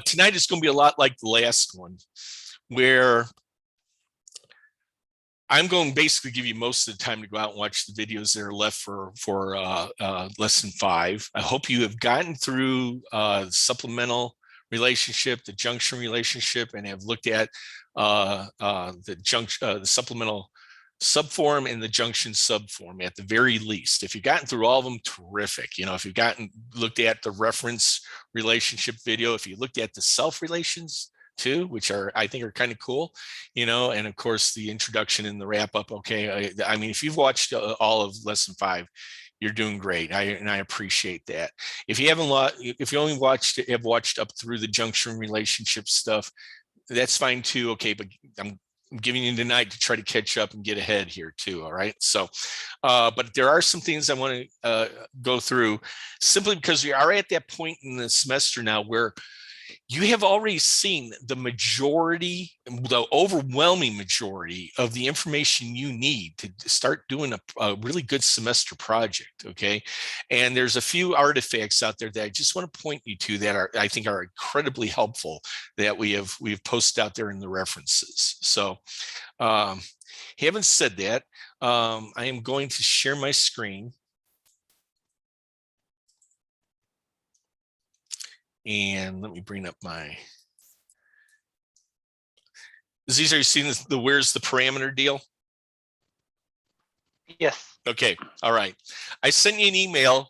Tonight is going to be a lot like the last one, where I'm going to basically give you most of the time to go out and watch the videos that are left for lesson 5. I hope you have gotten through the supplemental relationship, the junction relationship, and have looked at the supplemental subform and the junction subform at the very least. If you've gotten through all of them, terrific. You know, if you've looked at the reference relationship video, if you looked at the self relations too, which I think are kind of cool, you know, and of course the introduction and the wrap up. Okay, I mean, if you've watched all of lesson 5, you're doing great. And I appreciate that. If you only have watched up through the junction relationship stuff, that's fine too. Okay, but I'm giving you tonight to try to catch up and get ahead here too. All right. So, but there are some things I want to go through, simply because we are at that point in the semester now where you have already seen the overwhelming majority of the information you need to start doing a really good semester project. Okay. And there's a few artifacts out there that I just want to point you to that I think are incredibly helpful that we've posted out there in the references. So having said that, I am going to share my screen. And let me bring up Aziz, are you seeing the where's the parameter deal? Yes. Okay. All right. I sent you an email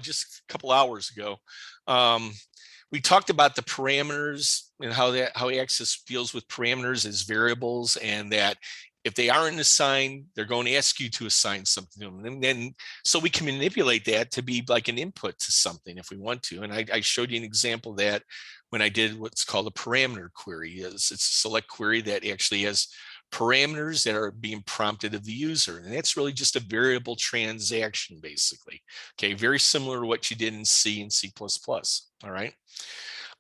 just a couple hours ago. We talked about the parameters and how Access deals with parameters as variables, and that if they aren't assigned, they're going to ask you to assign something to them. And then, so we can manipulate that to be like an input to something if we want to. And I showed you an example of that when I did what's called a parameter query. It's a select query that actually has parameters that are being prompted of the user. And that's really just a variable transaction, basically. Okay, very similar to what you did in C and C++. All right.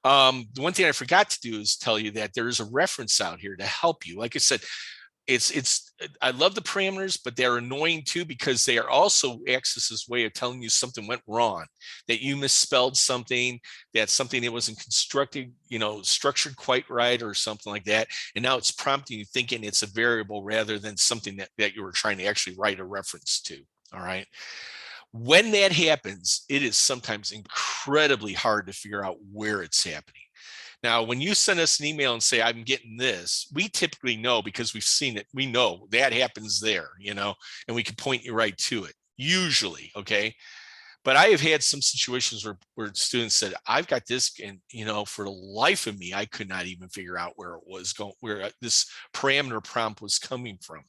The one thing I forgot to do is tell you that there is a reference out here to help you. Like I said, I love the parameters, but they're annoying too, because they are also Access's way of telling you something went wrong, that you misspelled something, that something that wasn't constructed, structured quite right or something like that. And now it's prompting you thinking it's a variable rather than something that you were trying to actually write a reference to. All right. When that happens, it is sometimes incredibly hard to figure out where it's happening. Now, when you send us an email and say, I'm getting this, we typically know, because we've seen it. We know that happens there, and we can point you right to it, usually. Okay. But I have had some situations where students said, I've got this, and, for the life of me, I could not even figure out where it was going, where this parameter prompt was coming from.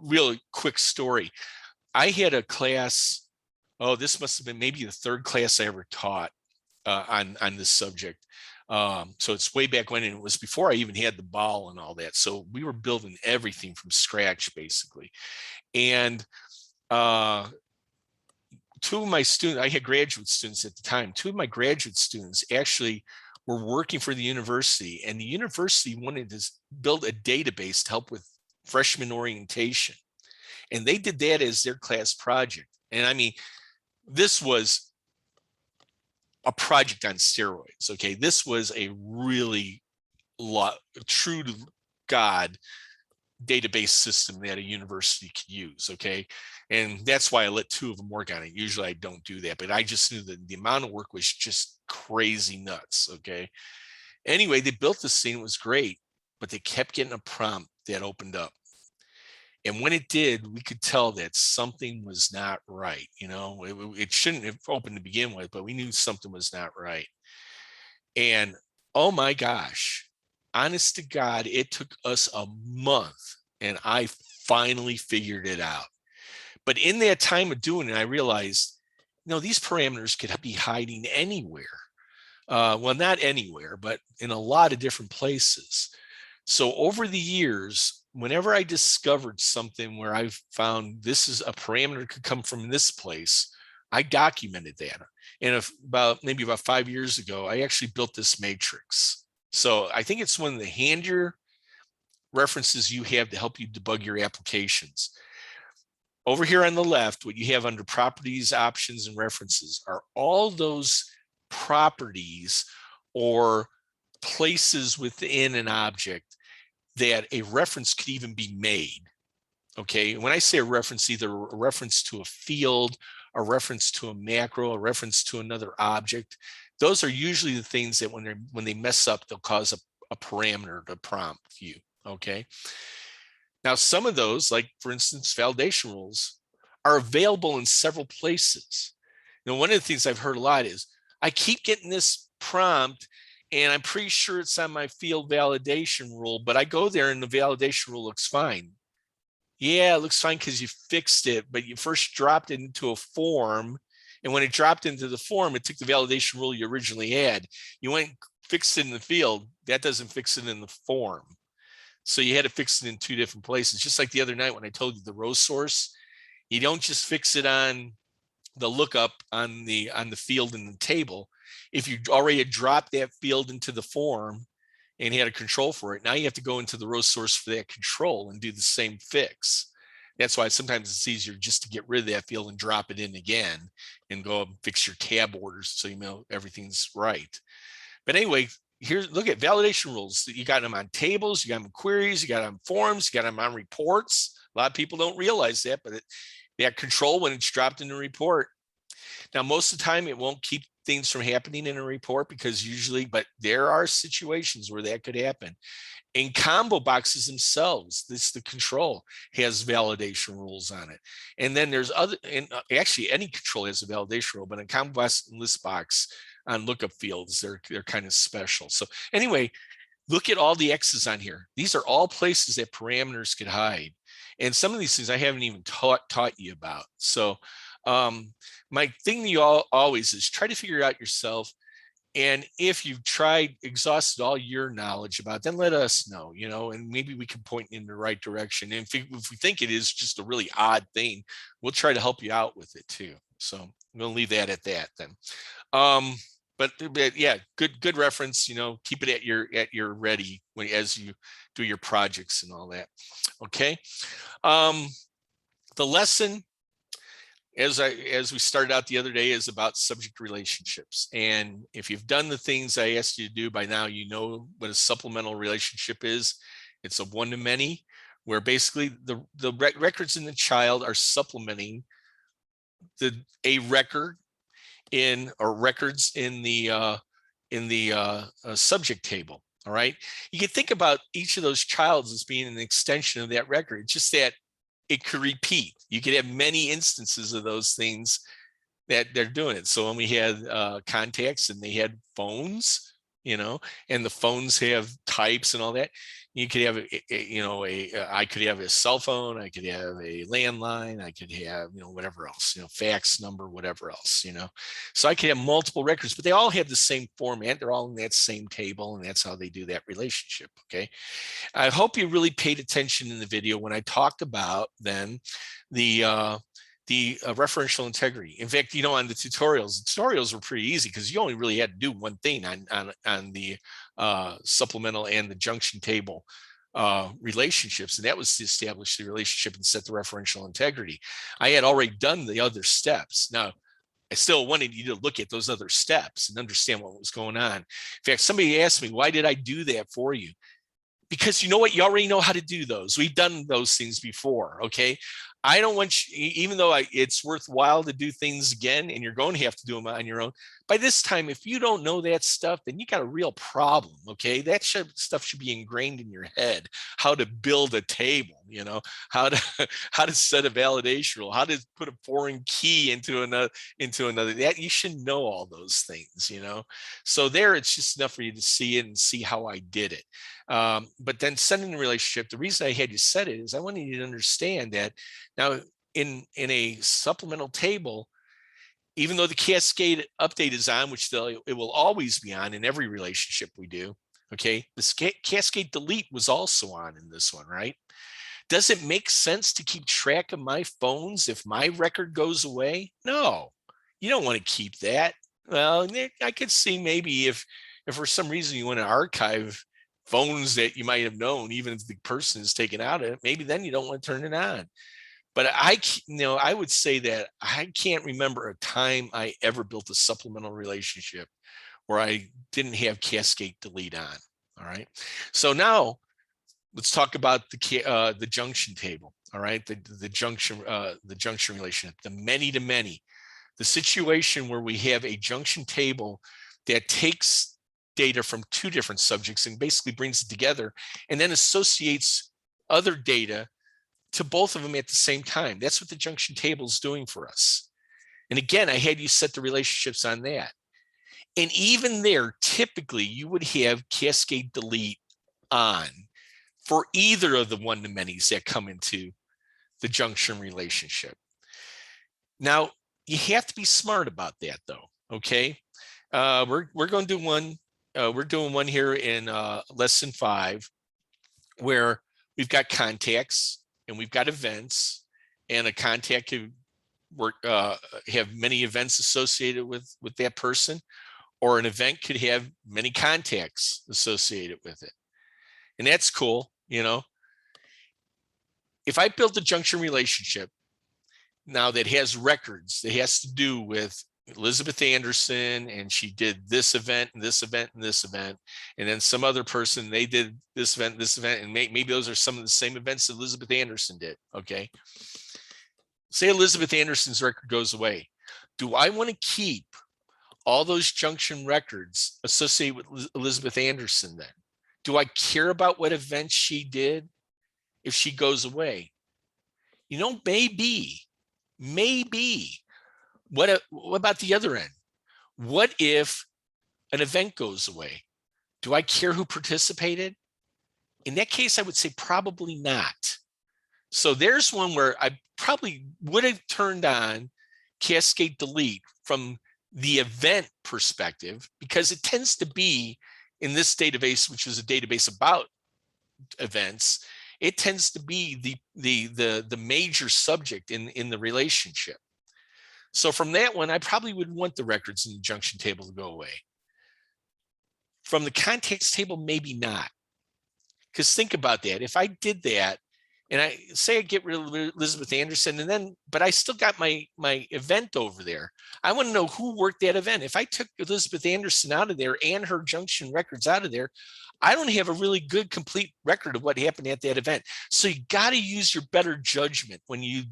Really quick story. I had a class, this must have been maybe the 3rd class I ever taught on this subject. So it's way back when, and it was before I even had the ball and all that. So we were building everything from scratch, basically. And 2 of my students, I had graduate students at the time, 2 of my graduate students actually were working for the university, and the university wanted to build a database to help with freshman orientation. And they did that as their class project. And I mean, this was a project on steroids. Okay. This was a really true to God database system that a university could use. Okay. And that's why I let 2 of them work on it. Usually I don't do that, but I just knew that the amount of work was just crazy nuts. Okay. Anyway, they built this thing. It was great, but they kept getting a prompt that opened up. And when it did, we could tell that something was not right. It shouldn't have opened to begin with, but we knew something was not right. And oh my gosh, honest to God, it took us a month, and I finally figured it out. But in that time of doing it, I realized, these parameters could be hiding anywhere. Well, not anywhere, but in a lot of different places. So over the years, whenever I discovered something where I found this is a parameter could come from this place, I documented that. And maybe about 5 years ago, I actually built this matrix. So I think it's one of the handier references you have to help you debug your applications. Over here on the left, what you have under properties, options, and references are all those properties or places within an object that a reference could even be made. Okay, when I say a reference, either a reference to a field, a reference to a macro, a reference to another object, those are usually the things that when they mess up, they'll cause a parameter to prompt you. Okay, now some of those, like for instance, validation rules, are available in several places. Now, one of the things I've heard a lot is, I keep getting this prompt and I'm pretty sure it's on my field validation rule, but I go there and the validation rule looks fine. Yeah, it looks fine because you fixed it, but you first dropped it into a form. And when it dropped into the form, it took the validation rule you originally had. You went and fixed it in the field. That doesn't fix it in the form. So you had to fix it in two different places. Just like the other night when I told you the row source, you don't just fix it on the lookup on the field in the table. If you already had dropped that field into the form and had a control for it, now you have to go into the row source for that control and do the same fix. That's why sometimes it's easier just to get rid of that field and drop it in again and go and fix your tab orders so you know everything's right. But anyway, here's, look at validation rules. You got them on tables, you got them in queries, you got them on forms, you got them on reports. A lot of people don't realize that, but that control when it's dropped in a report. Now, most of the time, it won't keep things from happening in a report because usually, but there are situations where that could happen. In combo boxes themselves, the control has validation rules on it. And then there's other, and actually any control has a validation rule, but in combo box and list box on lookup fields, they're kind of special. So anyway, look at all the X's on here. These are all places that parameters could hide. And some of these things I haven't even taught you about. So my thing to you always is try to figure out yourself. And if you've tried, exhausted all your knowledge about it, then let us know, you know, and maybe we can point in the right direction. And if we think it is just a really odd thing, we'll try to help you out with it too. So we'll leave that at that then. But yeah, good reference, you know, keep it at your ready as you do your projects and all that. Okay. The lesson, as we started out the other day, is about subject relationships. And if you've done the things I asked you to do by now, you know what a supplemental relationship is. It's a one-to-many, where basically the records in the child are supplementing a record in, or records in the subject table. All right. You can think about each of those childs as being an extension of that record. It's just that it could repeat. You could have many instances of those things that they're doing it. So when we had contacts and they had phones, you know, and the phones have types and all that, you could have I could have a cell phone, I could have a landline, I could have, you know, whatever else, you know, fax number, whatever else, you know. So I could have multiple records, but they all have the same format. They're all in that same table, and that's how they do that relationship. Okay. I hope you really paid attention in the video when I talked about then the referential integrity. In fact, you know, on the tutorials were pretty easy because you only really had to do one thing on the supplemental and the junction table relationships, and that was to establish the relationship and set the referential integrity. I had already done the other steps. Now, I still wanted you to look at those other steps and understand what was going on. In fact, somebody asked me, why did I do that for you? Because you know what, you already know how to do those. We've done those things before. Okay. I don't want you, even though it's worthwhile to do things again, and you're going to have to do them on your own. By this time, if you don't know that stuff, then you got a real problem. Okay. That stuff should be ingrained in your head, how to build a table, you know, how to set a validation rule, how to put a foreign key into another, that you should know all those things, you know. So there, it's just enough for you to see it and see how I did it. But then setting the relationship, the reason I had you set it is I wanted you to understand that now in a supplemental table, even though the cascade update is on, which it will always be on in every relationship we do, okay, the cascade delete was also on in this one, right? Does it make sense to keep track of my phones if my record goes away? No, you don't want to keep that. Well, I could see maybe if for some reason you want to archive phones that you might have known, even if the person is taken out of it, maybe then you don't want to turn it on. But I would say that I can't remember a time I ever built a supplemental relationship or I didn't have cascade delete on. All right. So now let's talk about the junction table. All right. The junction relationship, the many to many, the situation where we have a junction table that takes data from two different subjects and basically brings it together and then associates other data to both of them at the same time. That's what the junction table is doing for us. And again, I had you set the relationships on that. And even there, typically you would have cascade delete on for either of the one-to-manys that come into the junction relationship. Now, you have to be smart about that though, okay? We're going to do one. We're doing one here in lesson 5 where we've got contacts and we've got events, and a contact could have many events associated with that person, or an event could have many contacts associated with it. And that's cool, you know. If I built a junction relationship now that has records that has to do with Elizabeth Anderson, and she did this event and this event and this event, and then some other person, they did this event, and maybe those are some of the same events that Elizabeth Anderson did. Okay. Say Elizabeth Anderson's record goes away. Do I want to keep all those junction records associated with Elizabeth Anderson then? Do I care about what events she did if she goes away? You know, maybe. What about the other end? What if an event goes away? Do I care who participated? In that case, I would say probably not. So there's one where I probably would have turned on cascade delete from the event perspective, because it tends to be in this database, which is a database about events, it tends to be the major subject in the relationship. So from that one, I probably would want the records in the junction table to go away. From the context table, maybe not. Because think about that. If I did that, and I say I get rid of Elizabeth Anderson, and then, but I still got my event over there. I want to know who worked that event. If I took Elizabeth Anderson out of there and her junction records out of there, I don't have a really good, complete record of what happened at that event. So you got to use your better judgment when you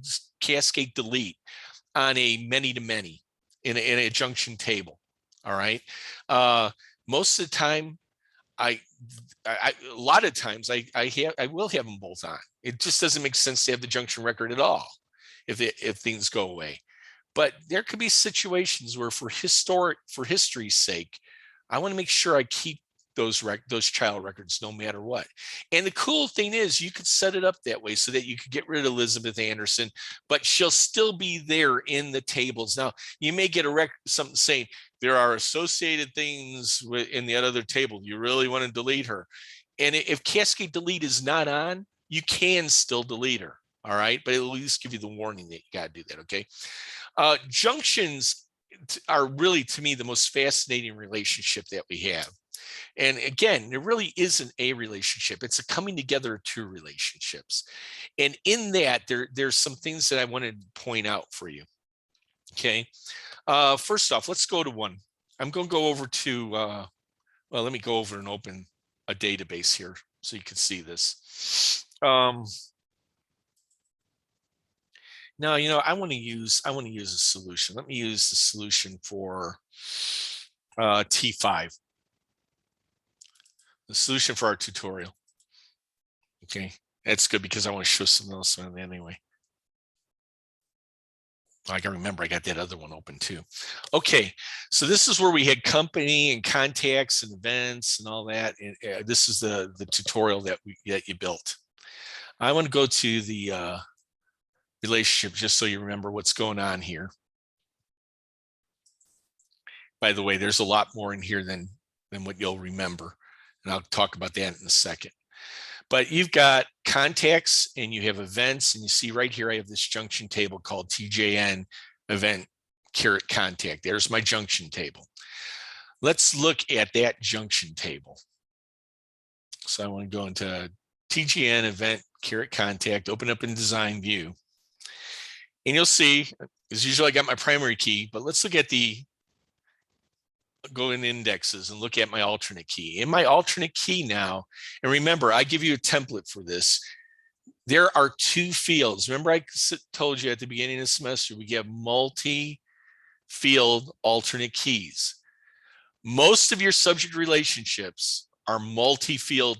cascade delete on a many-to-many in a junction table. All right. Most of the time, a lot of times I will have them both on. It just doesn't make sense to have the junction record at all if things go away. But there could be situations where for history's sake, I want to make sure I keep those child records no matter what. And the cool thing is you could set it up that way so that you could get rid of Elizabeth Anderson, but she'll still be there in the tables. Now, you may get a record, something saying there are associated things in the other table. You really want to delete her. And if cascade delete is not on, you can still delete her. All right. But it'll at least give you the warning that you got to do that. Okay. Junctions are really, to me, the most fascinating relationship that we have. And again, there really isn't a relationship. It's a coming together of two relationships. And in that, there's some things that I wanted to point out for you. Okay. First off, let's go to one. I'm going to go over to, well, let me go over and open a database here so you can see this. Now, you know, I want to use a solution. Let me use the solution for T5. The solution for our tutorial. Okay, that's good because I want to show something else on it anyway. I can remember I got that other one open too. Okay, so this is where we had company and contacts and events and all that. And, this is the tutorial that you built. I want to go to the relationship just so you remember what's going on here. By the way, there's a lot more in here than what you'll remember. And I'll talk about that in a second. But you've got contacts and you have events, and you see right here, I have this junction table called TJN event caret contact. There's my junction table. Let's look at that junction table. So I want to go into TJN event caret contact, open up in design view. And you'll see, as usual, I got my primary key, but let's look at the go in indexes and look at my alternate key. In my alternate key now, and remember, I give you a template for this. There are two fields. Remember, I told you at the beginning of the semester, we get multi-field alternate keys. Most of your subject relationships are multi-field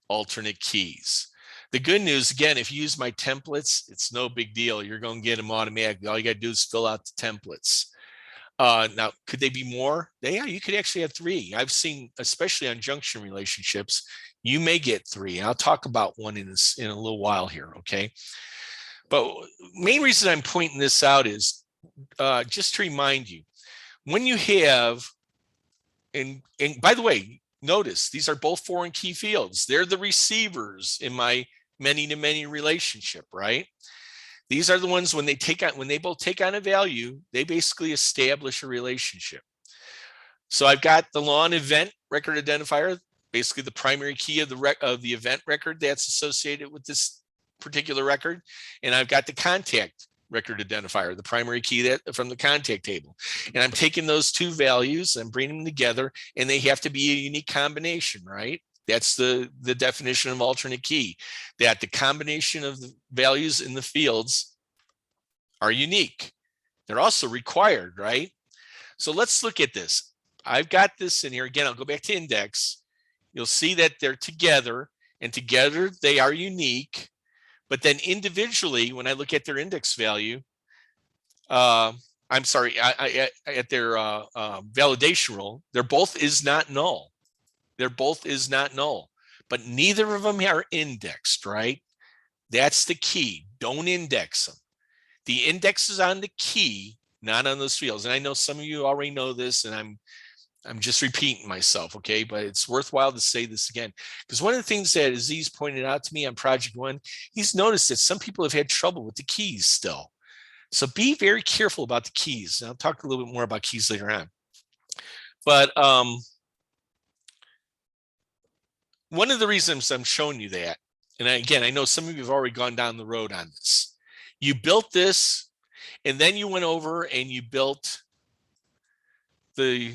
alternate keys. The good news, again, if you use my templates, it's no big deal. You're going to get them automatically. All you got to do is fill out the templates. Now, could they be more? Yeah, you could actually have three. I've seen, especially on junction relationships, you may get three. I'll talk about one in a little while here, okay? But main reason I'm pointing this out is just to remind you, when you have, and by the way, notice these are both foreign key fields. They're the receivers in my many-to-many relationship, right? These are the ones when they both take on a value, they basically establish a relationship. So I've got the lawn event record identifier, basically the primary key of the event record that's associated with this particular record, and I've got the contact record identifier, the primary key that from the contact table. And I'm taking those two values and bringing them together, and they have to be a unique combination, right? That's the definition of alternate key, that the combination of the values in the fields are unique. They're also required, right? So let's look at this. I've got this in here. Again, I'll go back to index. You'll see that they're together, and together they are unique. But then individually, when I look at their index value, I'm sorry, at their validation rule, they're both is not null. They're both is not null, but neither of them are indexed, right? That's the key. Don't index them. The index is on the key, not on those fields. And I know some of you already know this, and I'm just repeating myself, okay? But it's worthwhile to say this again, because one of the things that Aziz pointed out to me on Project One, he's noticed that some people have had trouble with the keys still. So be very careful about the keys. And I'll talk a little bit more about keys later on. But one of the reasons I'm showing you that, and again, I know some of you have already gone down the road on this. You built this, and then you went over and you built the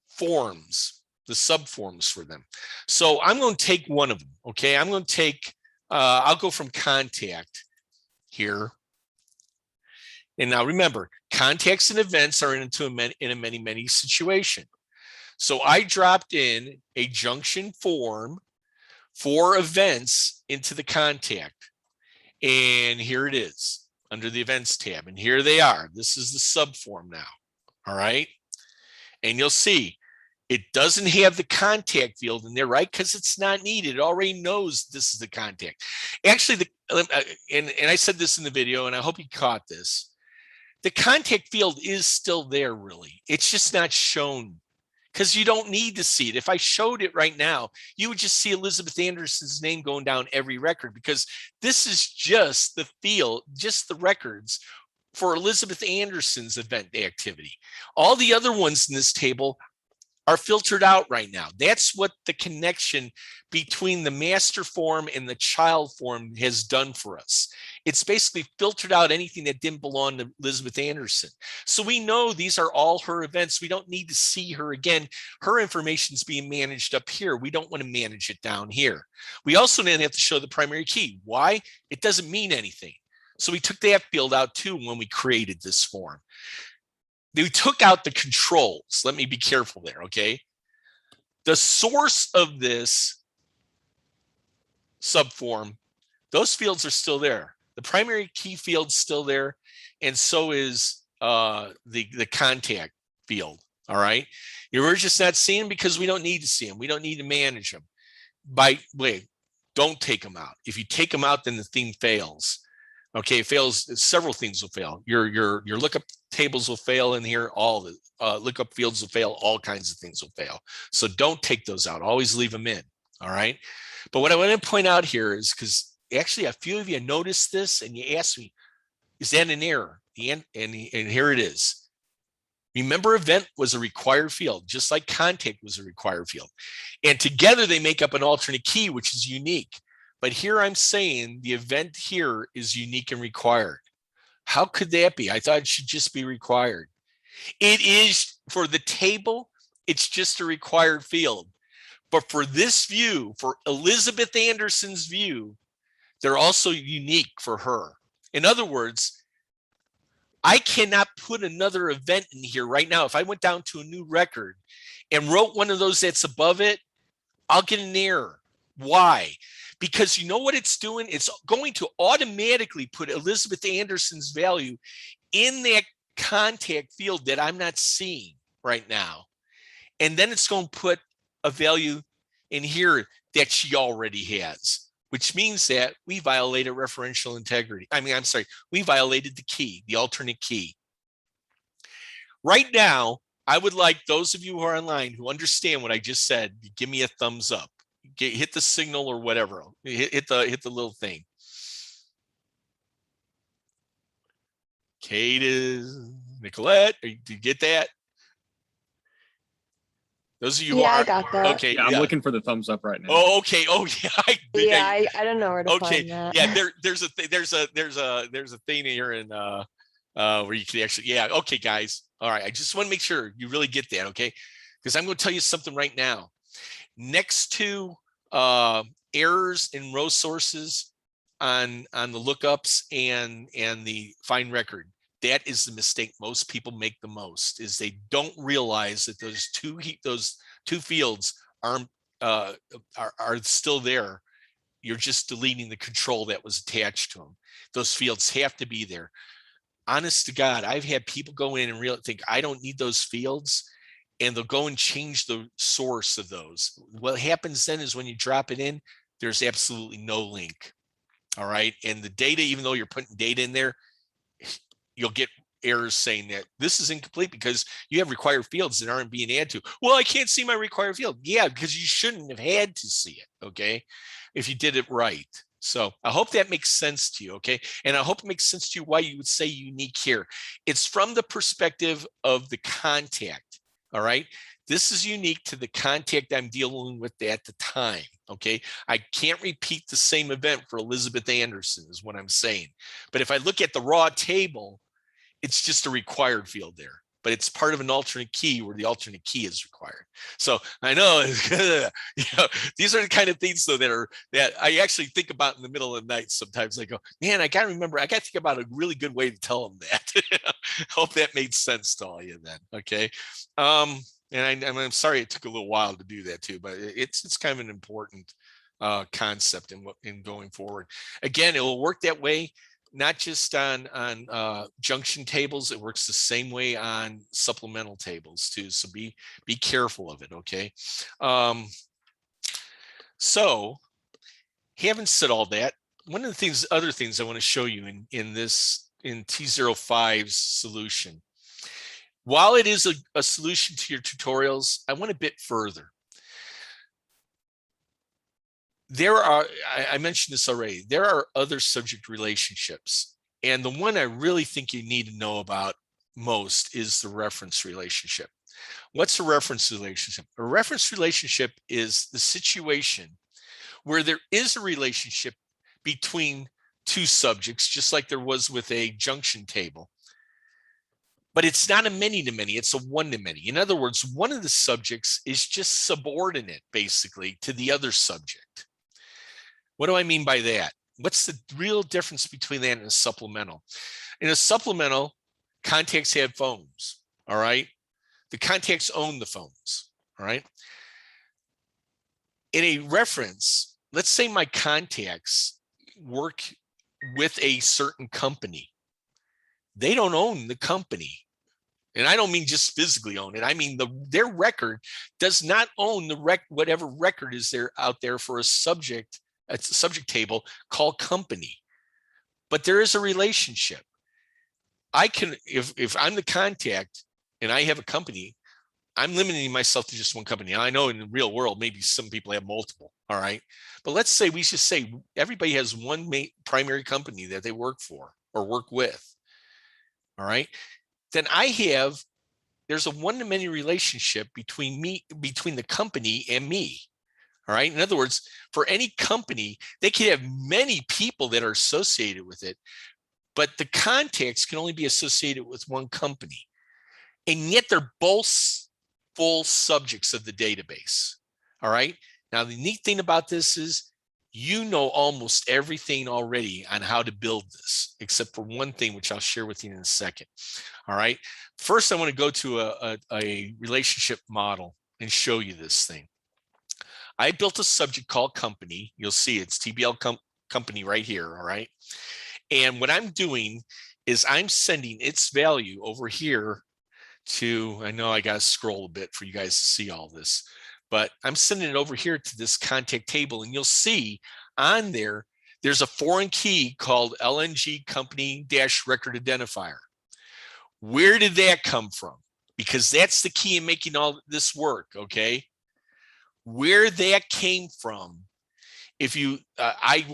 forms, the subforms for them. So I'm going to take one of them, okay? I'm going to take, I'll go from contact here. And now remember, contacts and events are in a many situation. So I dropped in a junction form for events into the contact. And here it is under the events tab. And here they are. This is the subform now. All right. And you'll see it doesn't have the contact field in there, right? Because it's not needed. It already knows this is the contact. Actually, and I said this in the video, and I hope you caught this. The contact field is still there, really. It's just not shown because you don't need to see it. If I showed it right now, you would just see Elizabeth Anderson's name going down every record, because this is just the field, just the records for Elizabeth Anderson's event activity. All the other ones in this table are filtered out right now. That's what the connection between the master form and the child form has done for us. It's basically filtered out anything that didn't belong to Elizabeth Anderson. So we know these are all her events. We don't need to see her again. Her information is being managed up here. We don't want to manage it down here. We also then have to show the primary key. Why? It doesn't mean anything. So we took that field out too when we created this form. We took out the controls. Let me be careful there, okay? The source of this subform, those fields are still there. The primary key field's still there, and so is the contact field, all right? We're just not seeing them because we don't need to see them. We don't need to manage them. Don't take them out. If you take them out, then the thing fails. Okay, it fails. Several things will fail. Your lookup tables will fail in here. All the lookup fields will fail. All kinds of things will fail. So don't take those out. Always leave them in. All right. But what I want to point out here is, because actually a few of you noticed this and you asked me, is that an error? And here it is. Remember, event was a required field, just like contact was a required field. And together they make up an alternate key, which is unique. But here I'm saying the event here is unique and required. How could that be? I thought it should just be required. It is for the table. It's just a required field. But for this view, for Elizabeth Anderson's view, they're also unique for her. In other words, I cannot put another event in here right now. If I went down to a new record and wrote one of those that's above it, I'll get an error. Why? Because you know what it's doing? It's going to automatically put Elizabeth Anderson's value in that contact field that I'm not seeing right now. And then it's going to put a value in here that she already has, which means that we violated referential integrity. We violated the key, the alternate key. Right now, I would like those of you who are online who understand what I just said, give me a thumbs up. Hit the signal or whatever. Hit the little thing. Kate is Nicolette. Did you get that? Those of you who I are got that. okay. Yeah, I'm looking for the thumbs up right now. Oh, okay. Oh, yeah. I don't know where to find that. Yeah, there's a thing here in where you can actually. Yeah. Okay, guys. All right. I just want to make sure you really get that. Okay, because I'm going to tell you something right now. Next to errors in row sources on the lookups and the find record, that is the mistake most people make the most, is they don't realize that those two fields are still there. You're just deleting the control that was attached to them. Those fields have to be there. Honest to God, I've had people go in and really think I don't need those fields, and they'll go and change the source of those. What happens then is when you drop it in, there's absolutely no link. All right. And the data, even though you're putting data in there, you'll get errors saying that this is incomplete because you have required fields that aren't being added to. Well, I can't see my required field. Yeah, because you shouldn't have had to see it. Okay. If you did it right. So I hope that makes sense to you. Okay. And I hope it makes sense to you why you would say unique here. It's from the perspective of the contact. All right. This is unique to the contact I'm dealing with at the time. Okay. I can't repeat the same event for Elizabeth Anderson is what I'm saying. But if I look at the raw table, it's just a required field there, but it's part of an alternate key where the alternate key is required. So I know, these are the kind of things though that I actually think about in the middle of the night. Sometimes I go, man, I got to think about a really good way to tell them that. Hope that made sense to all of you then. Okay. And I'm sorry it took a little while to do that too, but it's kind of an important concept in going forward. Again, it will work that way, not just on junction tables. It works the same way on supplemental tables too. So be careful of it. Okay. So having said all that, one of the other things I want to show you in T05's solution. While it is a solution to your tutorials, I went a bit further. I mentioned this already, there are other subject relationships. And the one I really think you need to know about most is the reference relationship. What's a reference relationship? A reference relationship is the situation where there is a relationship between two subjects, just like there was with a junction table. But it's not a many-to-many, it's a one-to-many. In other words, one of the subjects is just subordinate, basically, to the other subject. What do I mean by that? What's the real difference between that and a supplemental? In a supplemental, contacts have phones, all right? The contacts own the phones, all right? In a reference, let's say my contacts work with a certain company. They don't own the company. And I don't mean just physically own it. I mean their record does not own whatever record is there out there for a subject table called company. But there is a relationship. I can, if I'm the contact and I have a company, I'm limiting myself to just one company. Now, I know in the real world, maybe some people have multiple. All right. But let's say we just say everybody has one primary company that they work for or work with. All right. Then there's a one-to-many relationship between the company and me. All right. In other words, for any company, they can have many people that are associated with it, but the contacts can only be associated with one company. And yet they're both full subjects of the database. All right. Now, the neat thing about this is you know almost everything already on how to build this, except for one thing, which I'll share with you in a second. All right. First, I want to go to a relationship model and show you this thing. I built a subject called company. You'll see it's TBL company right here. All right. And what I'm doing is I'm sending its value over here to, I know I got to scroll a bit for you guys to see all this, but I'm sending it over here to this contact table, and you'll see on there, there's a foreign key called LNG company record identifier. Where did that come from? Because that's the key in making all this work, okay? Where that came from, if you, I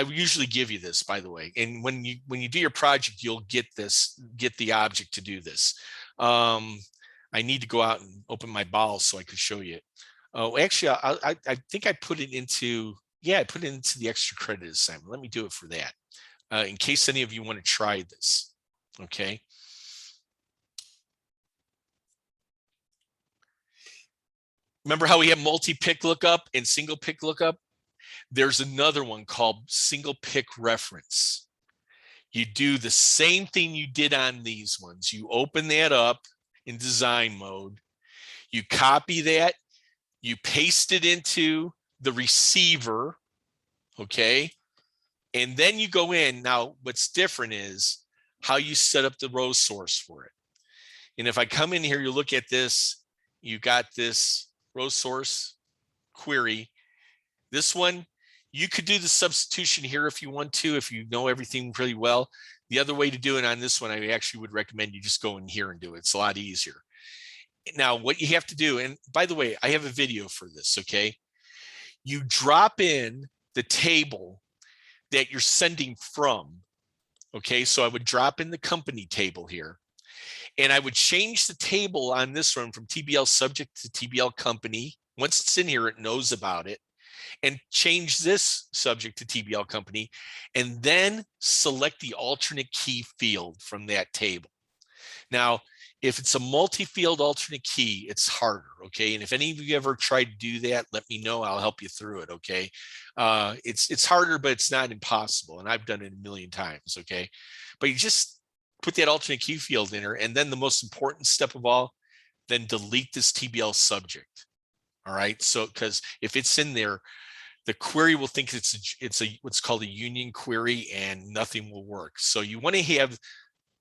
usually give you this, by the way, and when you do your project, you'll get the object to do this. I need to go out and open my bowels so I could show you it. Oh, actually, I think I put it into, I put it into the extra credit assignment. Let me do it for that, in case any of you want to try this. Okay. Remember how we have multi-pick lookup and single pick lookup? There's another one called single pick reference. You do the same thing you did on these ones. You open that up in design mode. You copy that. You paste it into the receiver. Okay. And then you go in. Now, what's different is how you set up the row source for it. And if I come in here, you look at this, you got this row source query. This one, you could do the substitution here if you want to, if you know everything really well. The other way to do it on this one, I actually would recommend you just go in here and do it. It's a lot easier. Now, what you have to do, and by the way, I have a video for this, okay? You drop in the table that you're sending from, okay? So I would drop in the company table here, and I would change the table on this one from TBL subject to TBL company. Once it's in here, it knows about it. And change this subject to TBL company, and then select the alternate key field from that table. Now, if it's a multi-field alternate key, it's harder, okay? And if any of you ever tried to do that, let me know. I'll help you through it, okay? It's harder, but it's not impossible, and I've done it a million times, okay? But you just put that alternate key field in there, and then the most important step of all, then delete this TBL subject. All right, so because if it's in there, the query will think it's a what's called a union query, and nothing will work. So you want to have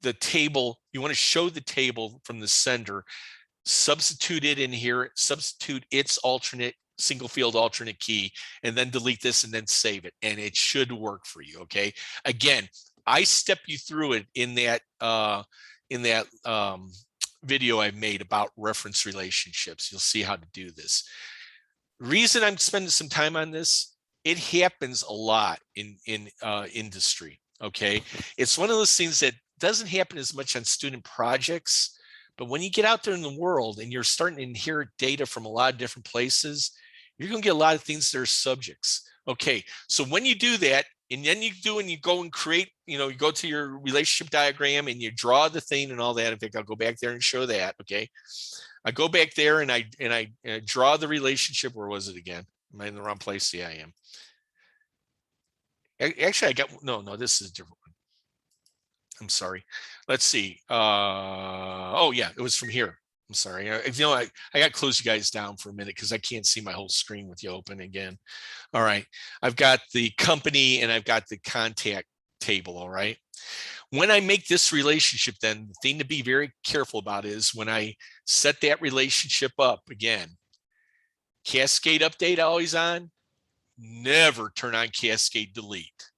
the table, you want to show the table from the sender, substitute it in here, substitute its alternate single field alternate key, and then delete this and then save it, and it should work for you. Okay, again, I step you through it in that video I've made about reference relationships. You'll see how to do this. Reason I'm spending some time on this, it happens a lot in industry. Okay, it's one of those things that doesn't happen as much on student projects, but when you get out there in the world and you're starting to inherit data from a lot of different places, you're going to get a lot of things that are subjects. Okay, so when you do that, and then you go and create, you go to your relationship diagram and you draw the thing and all that. In fact, I'll go back there and show that. Okay, I go back there and I draw the relationship. Where was it again? Am I in the wrong place? Yeah, I am. Actually, I got no. This is a different one. I'm sorry. Let's see. Oh yeah, it was from here. I'm sorry. I got to close you guys down for a minute because I can't see my whole screen with you open again. All right. I've got the company and I've got the contact table. All right. When I make this relationship, then the thing to be very careful about is when I set that relationship up again, cascade update always on, never turn on cascade delete.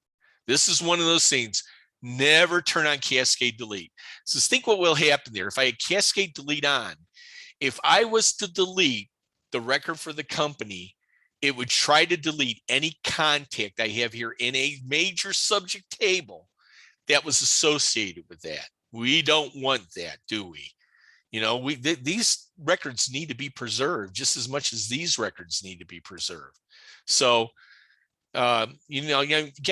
This is one of those things. Never turn on cascade delete. So think what will happen there. If I had cascade delete on, if I was to delete the record for the company, it would try to delete any contact I have here in a major subject table that was associated with that. We don't want that, do we? These records need to be preserved just as much as these records need to be preserved. So again,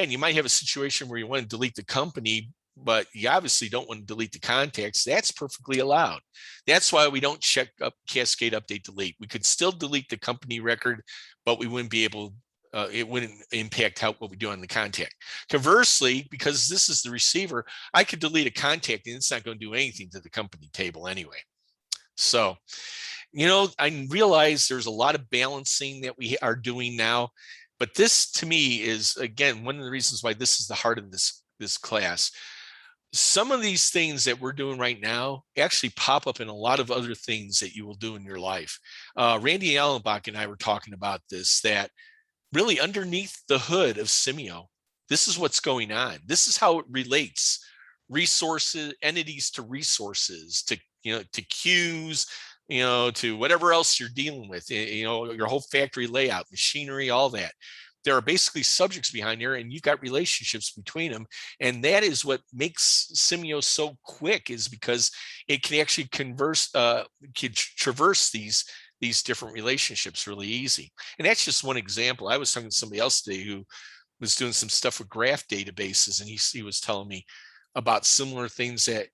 you might have a situation where you want to delete the company, but you obviously don't want to delete the contacts. That's perfectly allowed. That's why we don't check up cascade update delete. We could still delete the company record, but we wouldn't be able, it wouldn't impact what we do on the contact. Conversely, because this is the receiver, I could delete a contact and it's not going to do anything to the company table anyway. So, I realize there's a lot of balancing that we are doing now, but this to me is, again, one of the reasons why this is the heart of this class. Some of these things that we're doing right now actually pop up in a lot of other things that you will do in your life. Randy Allenbach and I were talking about this, that really underneath the hood of Simio, this is what's going on. This is how it relates resources, entities to resources, to queues, to whatever else you're dealing with, your whole factory layout, machinery, all that. There are basically subjects behind there, and you've got relationships between them. And that is what makes Simio so quick, is because it can actually traverse these different relationships really easy. And that's just one example. I was talking to somebody else today who was doing some stuff with graph databases, and he was telling me about similar things that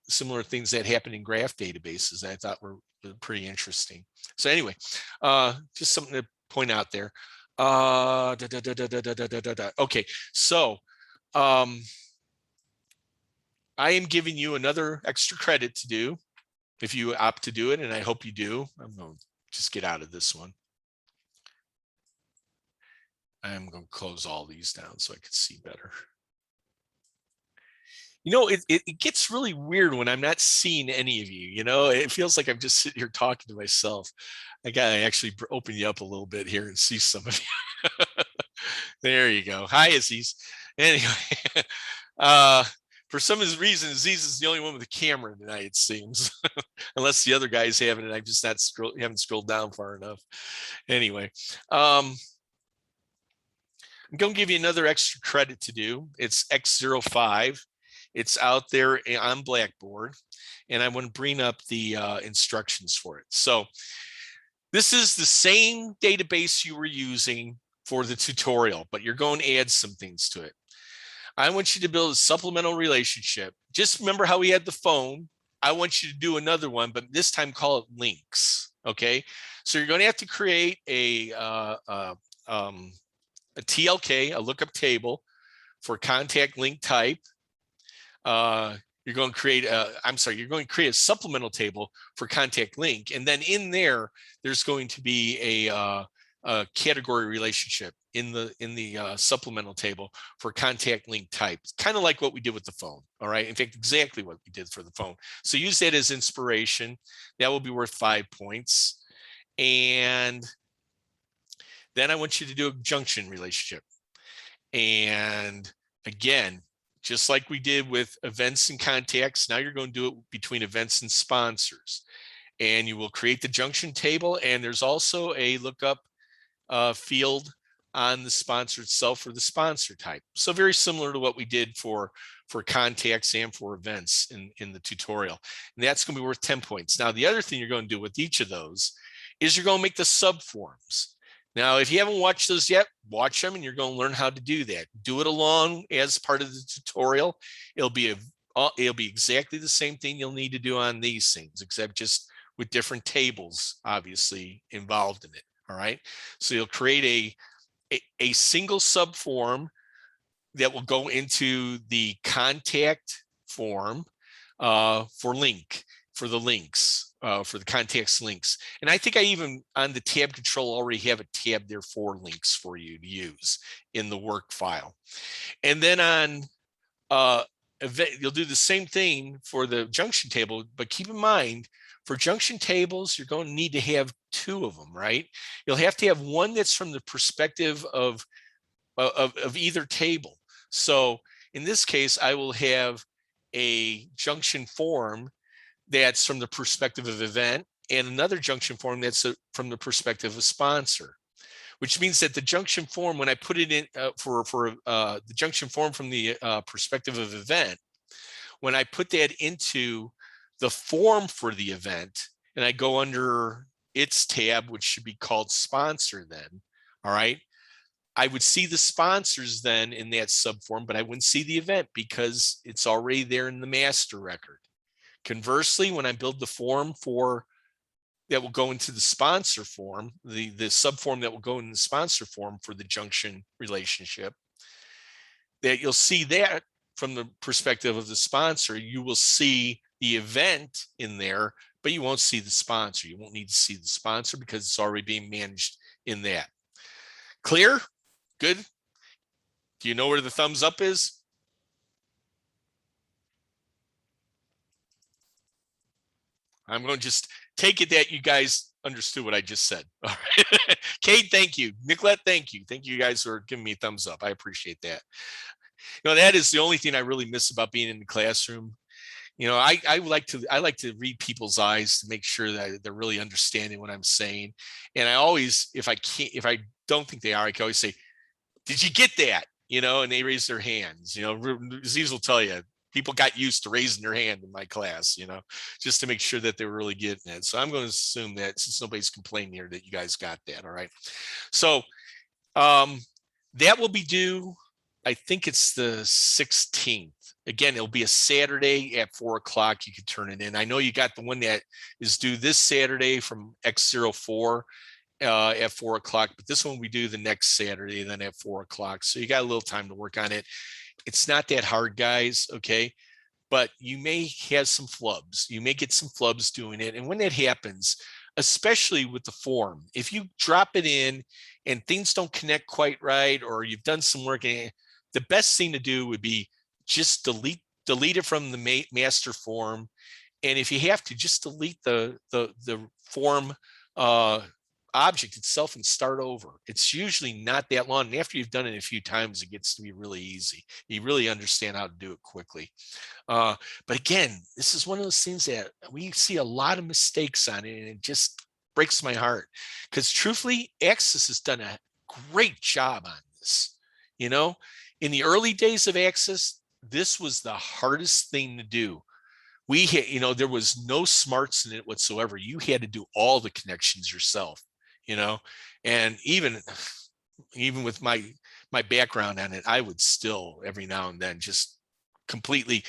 happen in graph databases that I thought were pretty interesting. So anyway, just something to point out there. Okay, so I am giving you another extra credit to do if you opt to do it, and I hope you do. I'm going to just get out of this one. I'm going to close all these down so I can see better. It gets really weird when I'm not seeing any of you. It feels like I'm just sitting here talking to myself. I gotta actually open you up a little bit here and see some of you. There you go. Hi, Aziz. Anyway, for some reason, Aziz is the only one with a camera tonight, it seems. Unless the other guys have it, and I've just haven't scrolled down far enough. Anyway, I'm going to give you another extra credit to do. It's X05. It's out there on Blackboard, and I want to bring up the instructions for it. So this is the same database you were using for the tutorial, but you're going to add some things to it. I want you to build a supplemental relationship. Just remember how we had the phone. I want you to do another one, but this time call it links. Okay, so you're going to have to create a TLK, a lookup table for contact link type. You're going to create a supplemental table for contact link. And then in there's going to be a category relationship in the supplemental table for contact link type. It's kind of like what we did with the phone. All right. In fact, exactly what we did for the phone. So use that as inspiration. That will be worth 5 points. And then I want you to do a junction relationship. And again, just like we did with events and contacts, now you're going to do it between events and sponsors. And you will create the junction table. And there's also a lookup field on the sponsor itself for the sponsor type. So very similar to what we did for contacts and for events in the tutorial. And that's going to be worth 10 points. Now, the other thing you're going to do with each of those is you're going to make the subforms. Now, if you haven't watched those yet, watch them and you're going to learn how to do that. Do it along as part of the tutorial. It'll be exactly the same thing you'll need to do on these things, except just with different tables, obviously, involved in it. All right. So you'll create a single subform that will go into the contact form for the links. For the contacts links. And I think I even on the tab control already have a tab there for links for you to use in the work file. And then on you'll do the same thing for the junction table, but keep in mind for junction tables, you're going to need to have 2 of them, right? You'll have to have one that's from the perspective of either table. So in this case, I will have a junction form that's from the perspective of event, and another junction form that's from the perspective of sponsor, which means that the junction form, when I put it in for the junction form from the perspective of event, when I put that into the form for the event, and I go under its tab, which should be called sponsor then, all right, I would see the sponsors then in that subform, but I wouldn't see the event because it's already there in the master record. Conversely, when I build the form for that will go into the sponsor form, the subform that will go in the sponsor form for the junction relationship, that you'll see that from the perspective of the sponsor, you will see the event in there, but you won't see the sponsor. You won't need to see the sponsor because it's already being managed in that. Clear? Good. Do you know where the thumbs up is? I'm going to just take it that you guys understood what I just said. All right. Kate, thank you. Nicolette, thank you. Thank you guys for giving me a thumbs up. I appreciate that. That is the only thing I really miss about being in the classroom. I like to read people's eyes to make sure that they're really understanding what I'm saying. And I always, if I don't think they are, I can always say, did you get that? And they raise their hands. Aziz will tell you, people got used to raising their hand in my class, just to make sure that they were really getting it. So I'm going to assume that since nobody's complaining here that you guys got that. All right. So that will be due, I think it's the 16th. Again, it'll be a Saturday at 4:00. You can turn it in. I know you got the one that is due this Saturday from X04 at 4:00, but this one we do the next Saturday, then at 4:00. So you got a little time to work on it. It's not that hard, guys. Okay. But you may have some flubs. You may get some flubs doing it. And when that happens, especially with the form, if you drop it in and things don't connect quite right, or you've done some work, the best thing to do would be just delete it from the master form. And if you have to, just delete the form object itself and start over. It's usually not that long. And after you've done it a few times, it gets to be really easy. You really understand how to do it quickly. But again, this is one of those things that we see a lot of mistakes on it, and it just breaks my heart because truthfully, Access has done a great job on this. In the early days of Access, this was the hardest thing to do. We had, there was no smarts in it whatsoever. You had to do all the connections yourself, and even with my background on it, I would still every now and then just completely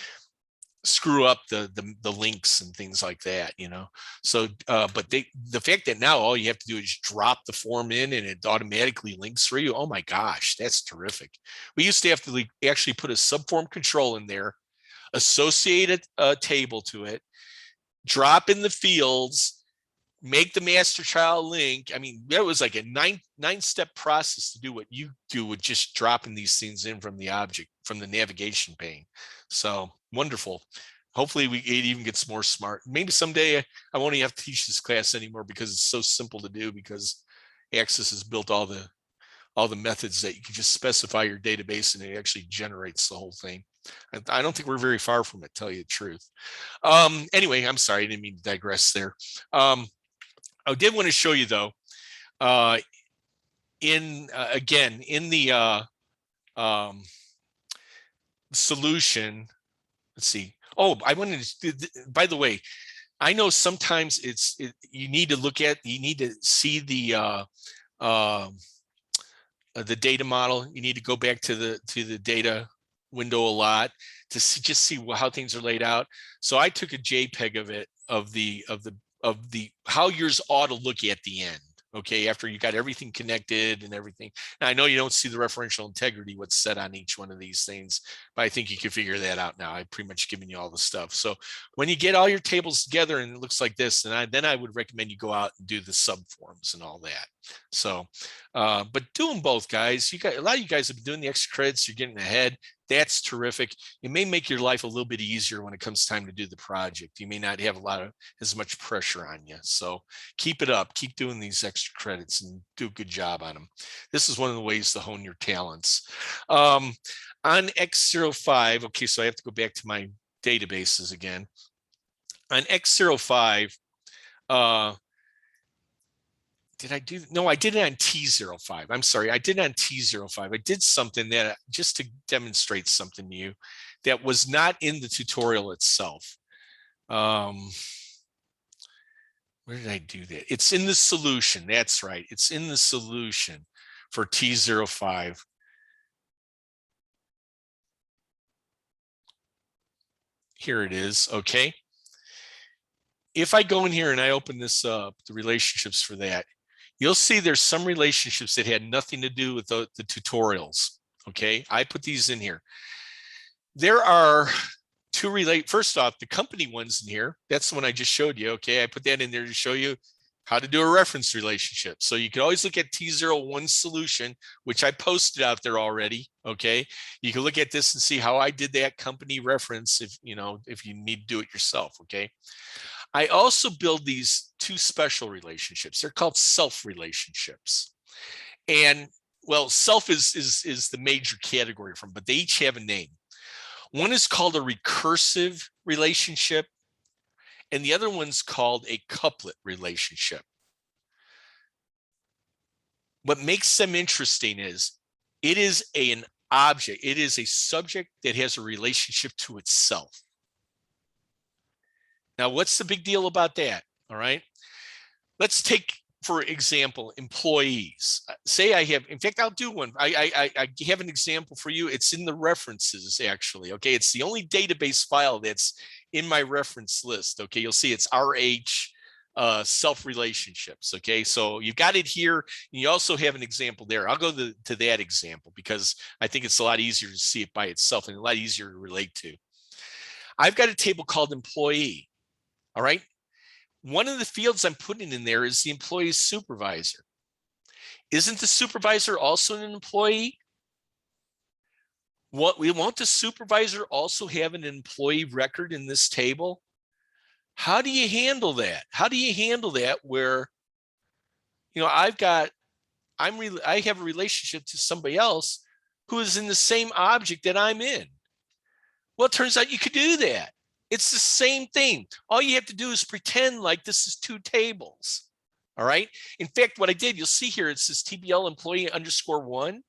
screw up the links and things like that, so but the fact that now all you have to do is drop the form in and it automatically links for you, oh my gosh, that's terrific. We used to have to actually put a subform control in there, associate a table to it, drop in the fields, make the master child link. I mean, that was like a nine-step process to do what you do with just dropping these things in from the object, from the navigation pane. So wonderful. Hopefully it even gets more smart. Maybe someday I won't even have to teach this class anymore because it's so simple to do, because Access has built all the methods that you can just specify your database and it actually generates the whole thing. I don't think we're very far from it, tell you the truth. Anyway, I'm sorry, I didn't mean to digress there. I did want to show you though, in the solution, let's see. Oh, I wanted to, by the way, I know sometimes you need to see the data model. You need to go back to the data window a lot to see how things are laid out. So I took a JPEG of it, of the how yours ought to look at the end. Okay, after you got everything connected and everything. Now I know you don't see the referential integrity, what's set on each one of these things, but I think you can figure that out now. I've pretty much given you all the stuff. So when you get all your tables together and it looks like this, then I would recommend you go out and do the subforms and all that. So, but do them both, guys. A lot of you guys have been doing the extra credits. You're getting ahead. That's terrific. It may make your life a little bit easier when it comes time to do the project. You may not have as much pressure on you. So keep it up. Keep doing these extra credits and do a good job on them. This is one of the ways to hone your talents. On X05, okay, so I have to go back to my databases again. On X05, I did it on T05. I'm sorry, I did it on T05. I did something that just to demonstrate something to you that was not in the tutorial itself. Where did I do that? It's in the solution. That's right. It's in the solution for T05. Here it is, okay? If I go in here and I open this up, the relationships for that, you'll see there's some relationships that had nothing to do with the tutorials, okay? I put these in here. There are first off, the company ones in here, that's the one I just showed you, okay? I put that in there to show you how to do a reference relationship. So you can always look at T01 solution, which I posted out there already, okay? You can look at this and see how I did that company reference if you need to do it yourself, okay? I also build these two special relationships. They're called self relationships. And well, self is the major category from, but they each have a name. One is called a recursive relationship, and the other one's called a couplet relationship. What makes them interesting is it is an object, it is a subject that has a relationship to itself. Now, what's the big deal about that? All right. Let's take, for example, employees. Say I have, in fact, I'll do one. I have an example for you. It's in the references, actually. Okay. It's the only database file that's in my reference list. Okay. You'll see it's RH self relationships. Okay. So you got it here. And you also have an example there. I'll go to that example because I think it's a lot easier to see it by itself and a lot easier to relate to. I've got a table called employee. All right. One of the fields I'm putting in there is the employee's supervisor. Isn't the supervisor also an employee? What we want the supervisor also have an employee record in this table? How do you handle that? How do you handle that where, I have a relationship to somebody else who is in the same object that I'm in? Well, it turns out you could do that. It's the same thing. All you have to do is pretend like this is two tables. All right. In fact, what I did, you'll see here, it says TBL employee _1.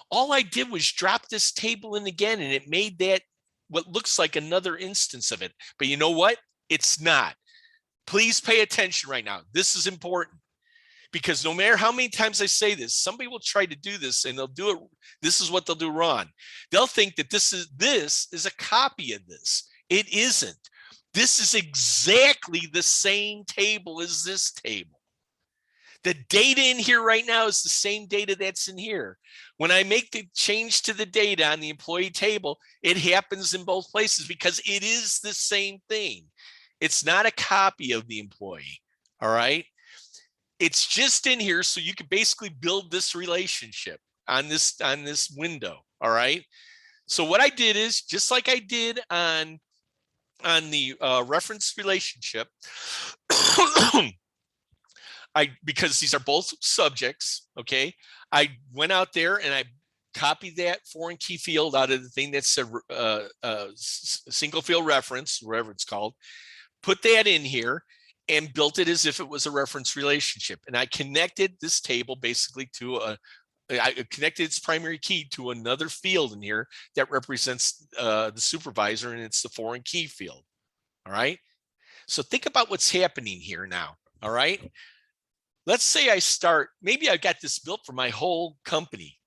All I did was drop this table in again, and it made that what looks like another instance of it. But you know what? It's not. Please pay attention right now. This is important because no matter how many times I say this, somebody will try to do this and they'll do it. This is what they'll do wrong. They'll think that this is a copy of this. It isn't. This is exactly the same table as this table. The data in here right now is the same data that's in here. When I make the change to the data on the employee table, it happens in both places because it is the same thing. It's not a copy of the employee. All right. It's just in here so you can basically build this relationship on this window. All right. So what I did is just like I did on the reference relationship, because these are both subjects, okay, I went out there and I copied that foreign key field out of the thing that said single field reference, wherever it's called, put that in here and built it as if it was a reference relationship. And I connected this table basically to I connected its primary key to another field in here that represents the supervisor, and it's the foreign key field. All right. So think about what's happening here now. All right. Let's say I start, maybe I got this built for my whole company.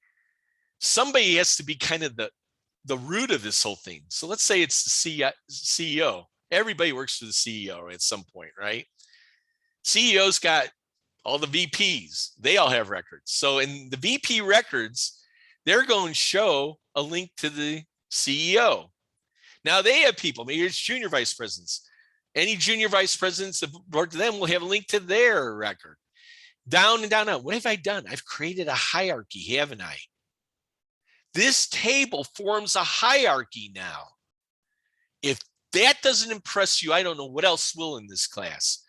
Somebody has to be kind of the root of this whole thing. So let's say it's the CEO. Everybody works for the CEO at some point, right? CEO's got all the VPs. They all have records. So in the VP records, they're going to show a link to the CEO. Now they have people, maybe it's junior vice presidents. Any junior vice presidents that report to them will have a link to their record. Down and down. What have I done? I've created a hierarchy, haven't I? This table forms a hierarchy now. If that doesn't impress you, I don't know what else will in this class.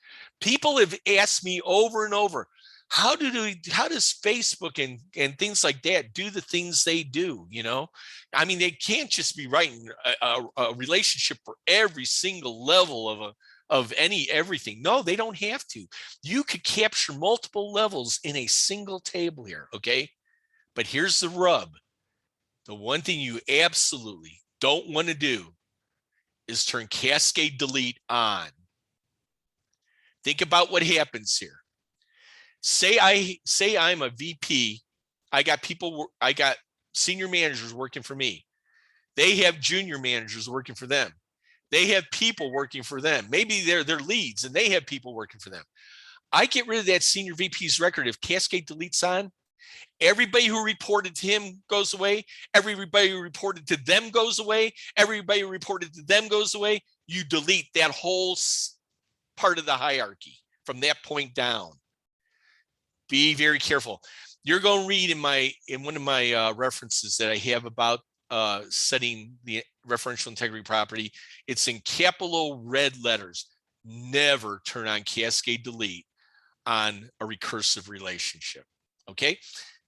People have asked me over and over, how does Facebook and things like that do the things they do? I mean, they can't just be writing a relationship for every single level of everything. No, they don't have to. You could capture multiple levels in a single table here, okay? But here's the rub. The one thing you absolutely don't want to do is turn cascade delete on. Think about what happens here. Say I'm a VP I got senior managers working for me. They have junior managers working for them. They have people working for them. Maybe they're leads and they have people working for them. I get rid of that senior VP's record. If Cascade deletes on, everybody who reported to him goes away. Everybody who reported to them goes away. Everybody who reported to them goes away. You delete that whole part of the hierarchy from that point down. Be very careful. You're going to read in one of my references that I have about setting the referential integrity property. It's in capital red letters. Never turn on cascade delete on a recursive relationship. Okay.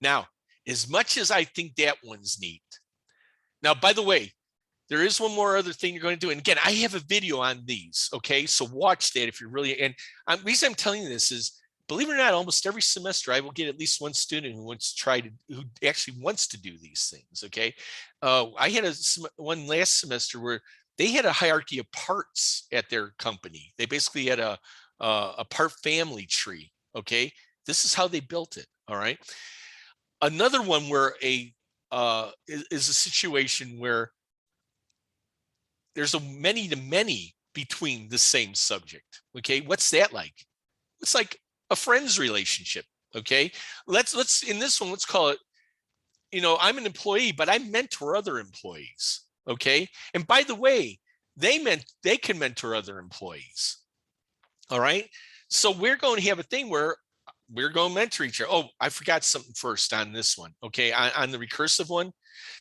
Now, as much as I think that one's neat. Now, by the way, there is one more other thing you're going to do. And again, I have a video on these. Okay. So watch that if you're really, and the reason I'm telling you this is, believe it or not, almost every semester I will get at least one student who who actually wants to do these things. Okay. I had one last semester where they had a hierarchy of parts at their company. They basically had a part family tree. Okay. This is how they built it. All right. Another one where is a situation where there's a many to many between the same subject. Okay. What's that like? It's like a friend's relationship. Okay. Let's in this one, let's call it, I'm an employee, but I mentor other employees. Okay. And by the way, they can mentor other employees. All right. So we're going to have a thing where we're going to mentor each other. Oh, I forgot something first on this one. Okay. On the recursive one,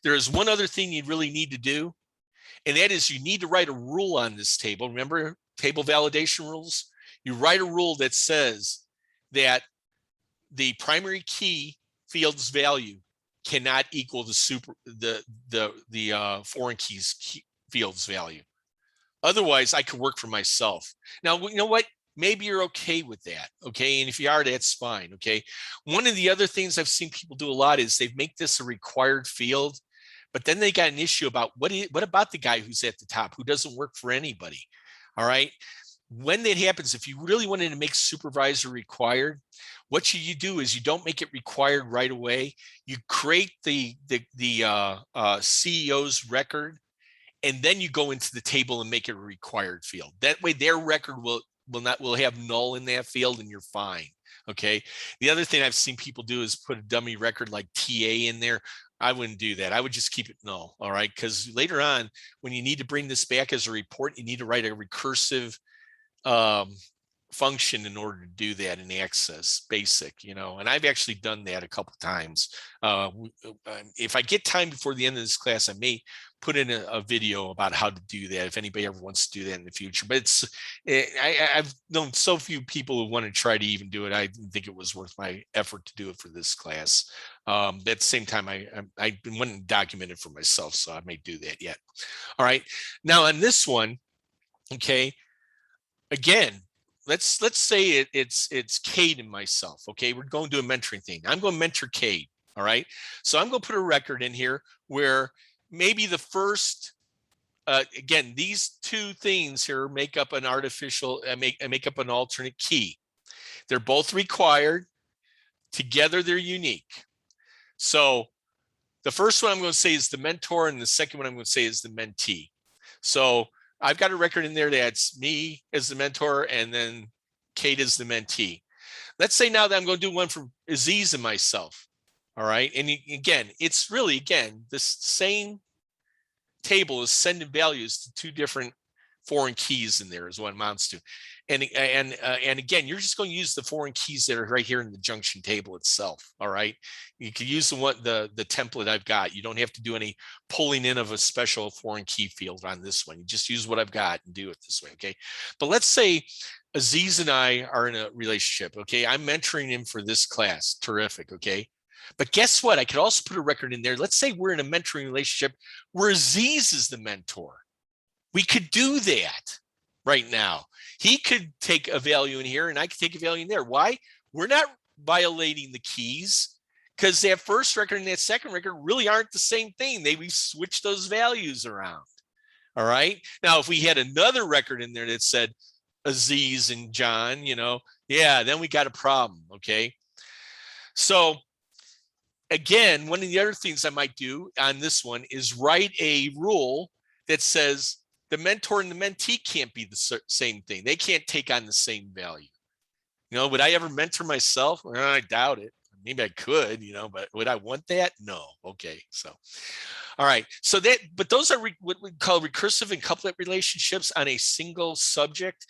there is one other thing you really need to do. And that is you need to write a rule on this table. Remember table validation rules? You write a rule that says that the primary key field's value cannot equal the foreign keys field's value. Otherwise, I could work for myself. Now, you know what? Maybe you're okay with that. Okay. And if you are, that's fine. Okay. One of the other things I've seen people do a lot is they make this a required field, but then they got an issue about what about the guy who's at the top who doesn't work for anybody. All right. When that happens, if you really wanted to make supervisor required, what you do is you don't make it required right away. You create the CEO's record, and then you go into the table and make it a required field. That way, their record will have null in that field, and you're fine. Okay. The other thing I've seen people do is put a dummy record like TA in there. I wouldn't do that. I would just keep it null. All right. Because later on, when you need to bring this back as a report, you need to write a recursive function in order to do that in Access Basic, and I've actually done that a couple times. If I get time before the end of this class, I may put in a video about how to do that if anybody ever wants to do that in the future. But I've known so few people who want to try to even do it. I didn't think it was worth my effort to do it for this class. At the same time, I've been wanting to document it for myself, so I may do that yet. All right. Now on this one, okay. Again, let's say it's Cade and myself. Okay, we're going to do a mentoring thing. I'm going to mentor Cade. All right, so I'm going to put a record in here where maybe the first, again, these two things here make up an make up an alternate key. They're both required. Together, they're unique. So the first one I'm going to say is the mentor, and the second one I'm going to say is the mentee. So I've got a record in there that's me as the mentor and then Kate as the mentee. Let's say now that I'm going to do one for Aziz and myself. All right. And again, it's really, this same table is sending values to two different foreign keys in there is what it amounts to. And again, you're just going to use the foreign keys that are right here in the junction table itself. All right. You can use the template I've got. You don't have to do any pulling in of a special foreign key field on this one. You just use what I've got and do it this way. Okay. But let's say Aziz and I are in a relationship. Okay. I'm mentoring him for this class. Terrific. Okay. But guess what? I could also put a record in there. Let's say we're in a mentoring relationship where Aziz is the mentor. We could do that right now. He could take a value in here and I could take a value in there. Why? We're not violating the keys because that first record and that second record really aren't the same thing. We switched those values around. All right. Now, if we had another record in there that said Aziz and John, then we got a problem. Okay. So again, one of the other things I might do on this one is write a rule that says the mentor and the mentee can't be the same thing. They can't take on the same value. Would I ever mentor myself? Well, I doubt it. Maybe I could, but would I want that? No. Okay. So, all right. So but those are what we call recursive and couplet relationships on a single subject.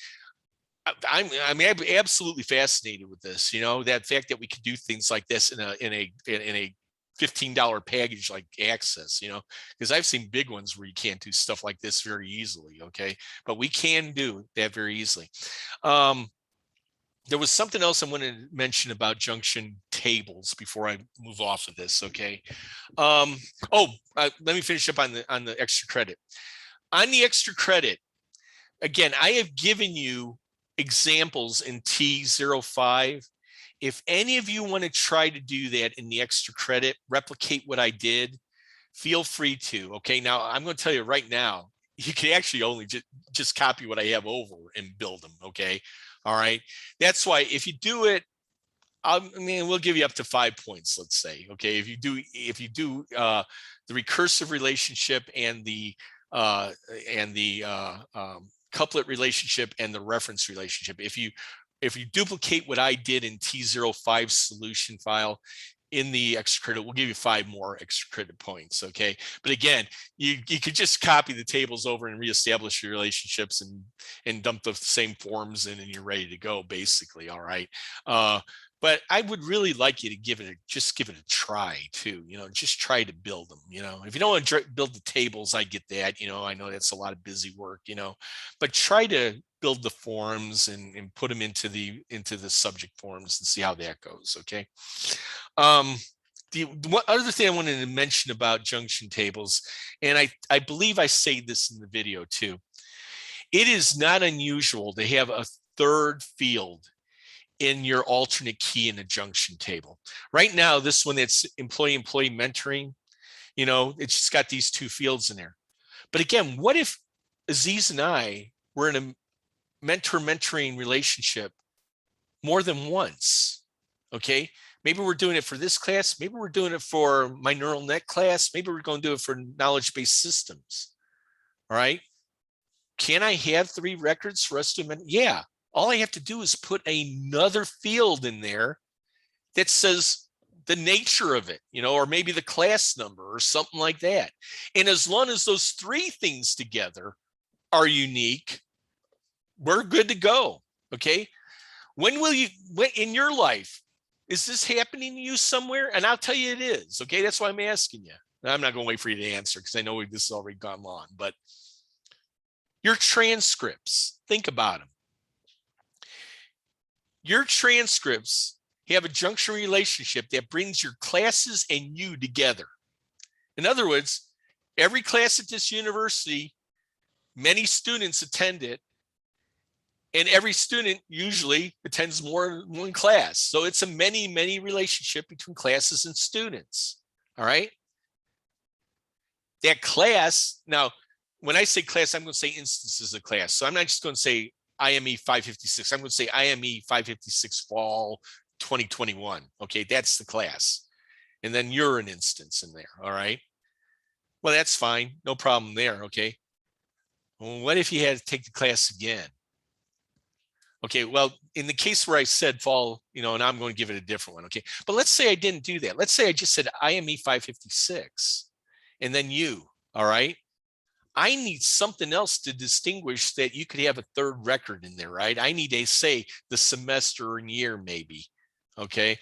I'm absolutely fascinated with this, that fact that we could do things like this in a $15 package like Access, because I've seen big ones where you can't do stuff like this very easily. Okay. But we can do that very easily. There was something else I wanted to mention about junction tables before I move off of this. Okay. Let me finish up on the extra credit. On the extra credit, again, I have given you examples in T05. If any of you want to try to do that in the extra credit, replicate what I did, feel free to. Okay. Now I'm going to tell you right now, you can actually only just copy what I have over and build them. Okay. All right. That's why if you do it, we'll give you up to 5 points, let's say. Okay. If you do the recursive relationship and the couplet relationship and the reference relationship, if you duplicate what I did in T05 solution file in the extra credit, we'll give you 5 more extra credit points. Okay. But again, you could just copy the tables over and reestablish your relationships and dump the same forms in and you're ready to go, basically. All right. But I would really like you to give it a try too, just try to build them, if you don't want to build the tables, I get that, I know that's a lot of busy work, but try to build the forms and put them into the subject forms and see how that goes. Okay. The other thing I wanted to mention about junction tables, and I believe I say this in the video too, it is not unusual to have a third field in your alternate key in a junction table. Right now, this one, it's employee-employee mentoring, it's just got these 2 fields in there. But again, what if Aziz and I were in a mentor-mentoring relationship more than once? Okay, maybe we're doing it for this class, maybe we're doing it for my neural net class, maybe we're going to do it for knowledge-based systems. All right, can I have 3 records for us to yeah. All I have to do is put another field in there that says the nature of it, or maybe the class number or something like that. And as long as those 3 things together are unique, we're good to go. Okay. When in your life, is this happening to you somewhere? And I'll tell you it is. Okay. That's why I'm asking you. I'm not going to wait for you to answer because I know this has already gone long, but your transcripts, think about them. Your transcripts have a junction relationship that brings your classes and you together. In other words, every class at this university, many students attend it, and every student usually attends more than one class. So it's a many relationship between classes and students. All right. That class, now, when I say class, I'm going to say instances of class. So I'm not just going to say IME 556. I'm going to say IME 556 fall 2021. Okay, that's the class. And then you're an instance in there. All right. Well, that's fine. No problem there. Okay. Well, what if you had to take the class again? Okay, well, in the case where I said fall, and I'm going to give it a different one. Okay. But let's say I didn't do that. Let's say I just said IME 556 and then you. All right. I need something else to distinguish that you could have a 3rd record in there, right? I need to say the semester and year, maybe. Okay.